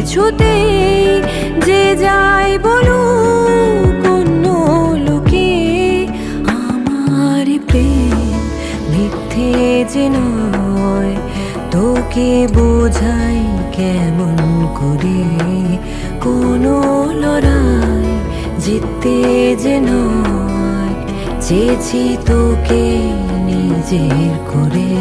কিছুতেই যে যাই বলুক অন্য লোকে, আমার প্রেম মিথ্যে যে নয়, তোকে বোঝাই কেমন করে। কোনো লড়াই জিততে যে নয়, চেয়েছি তোকে নিজের করে।